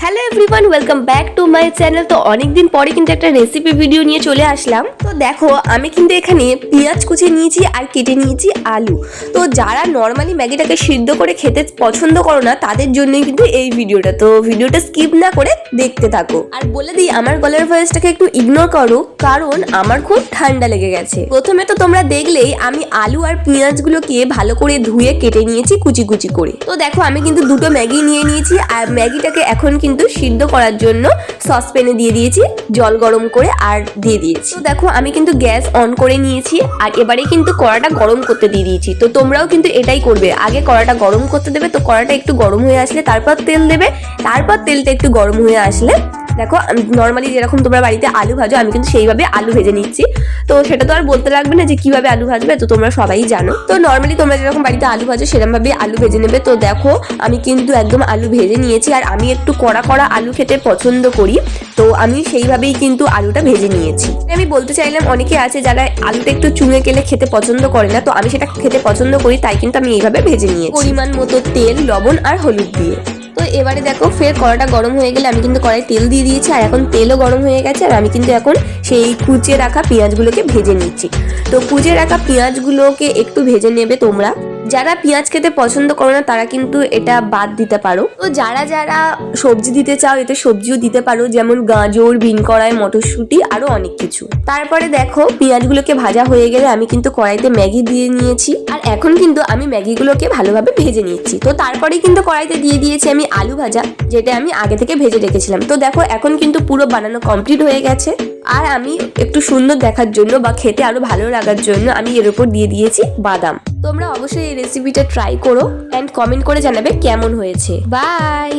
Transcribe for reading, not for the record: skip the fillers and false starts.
Hello everyone, welcome back to my channel. তো অনেকদিন পরে কিন্তু একটা রেসিপি ভিডিও নিয়ে চলে আসলাম। তো দেখো, আমি কিন্তু এখানে পেঁয়াজ কুচি নিয়েছি আর কেটে নিয়েছি আলু। তো যারা নর্মালি ম্যাগিটাকে সিদ্ধ করে খেতে পছন্দ করো না, তাদের জন্যই কিন্তু এই ভিডিওটা। তো ভিডিওটা স্কিপ না করে দেখতে থাকো। আর বলে দিই, আমার গলার ভয়েসটাকে একটু ইগনোর করো, কারণ আমার খুব ঠান্ডা লেগে গেছে। প্রথমে তো তোমরা দেখলেই আমি আলু আর পেঁয়াজগুলোকে ভালো করে ধুয়ে কেটে নিয়েছি কুচি কুচি করে। তো দেখো, আমি কিন্তু দুটো ম্যাগি নিয়ে নিয়েছি আর ম্যাগিটাকে এখন কিন্তু সিদ্ধ করার জন্য সসপ্যানে দিয়ে দিয়েছি জল গরম করে আর দিয়ে দিয়েছি। তো দেখো, আমি কিন্তু গ্যাস অন করে নিয়েছি আর এবারে কিন্তু কড়াটা গরম করতে দিয়ে দিয়েছি। তো তোমরাও কিন্তু এটাই করবে, আগে কড়াটা গরম করতে দেবে। তো কড়াটা একটু গরম হয়ে আসলে তারপর তেল দেবে, তারপর তেলটা একটু গরম হয়ে আসলে দেখো, নর্মালি যেরকম তোমরা বাড়িতে আলু ভাজো, আমি কিন্তু সেইভাবে আলু ভেজে নিচ্ছি। তো সেটা তো আর বলতে লাগবে না যে কিভাবে আলু ভাজবে, তো তোমরা সবাই জানো। তো নর্মালি তোমরা যেরকম বাড়িতে আলু ভাজো সেরকম ভাবে আলু ভেজে নেবে। তো দেখো, আমি কিন্তু একদম আলু ভেজে নিয়েছি আর আমি একটু কড়া কড়া আলু খেতে পছন্দ করি, তো আমি সেইভাবেই কিন্তু আলুটা ভেজে নিয়েছি। আমি বলতে চাইলাম, অনেকে আছে যারা আলুটা একটু চুঙে গেলে খেতে পছন্দ করে না, তো আমি সেটা খেতে পছন্দ করি, তাই কিন্তু আমি এইভাবে ভেজে নিয়েছি পরিমাণ মতো তেল, লবণ আর হলুদ দিয়ে। তো এবারে দেখো, ফের কড়াটা গরম হয়ে গেলে আমি কিন্তু কড়াই তেল দিয়ে দিয়েছি আর এখন তেলও গরম হয়ে গেছে আর আমি কিন্তু এখন সেই কুচিয়ে রাখা পেঁয়াজগুলোকে ভেজে নিচ্ছি। তো কুচিয়ে রাখা পেঁয়াজগুলোকে একটু ভেজে নেবে তোমরা। যারা পেঁয়াজ খেতে পছন্দ করো না তারা কিন্তু এটা বাদ দিতে পারো। তো যারা যারা সবজি দিতে চাও, এতে সবজিও দিতে পারো, যেমন গাজর, বিন কড়াই, মটরশুঁটি, আরো অনেক কিছু। তারপরে দেখো, পেঁয়াজগুলোকে ভাজা হয়ে গেলে আমি কিন্তু কড়াইতে ম্যাগি দিয়ে নিয়েছি আর এখন কিন্তু আমি ম্যাগিগুলোকে ভালোভাবে ভেজে নিচ্ছি। তো তারপরে কিন্তু কড়াইতে দিয়ে দিয়েছি আমি আলু ভাজা, যেটা আমি আগে থেকে ভেজে রেখেছিলাম। তো দেখো, এখন কিন্তু পুরো বানানো কমপ্লিট হয়ে গেছে আর আমি একটু সুন্দর দেখার জন্য বা খেতে আরো ভালো লাগার জন্য আমি এর উপর দিয়ে দিয়েছি বাদাম। তোমরা অবশ্যই এই রেসিপিটা ট্রাই করো অ্যান্ড কমেন্ট করে জানাবে কেমন হয়েছে। বাই।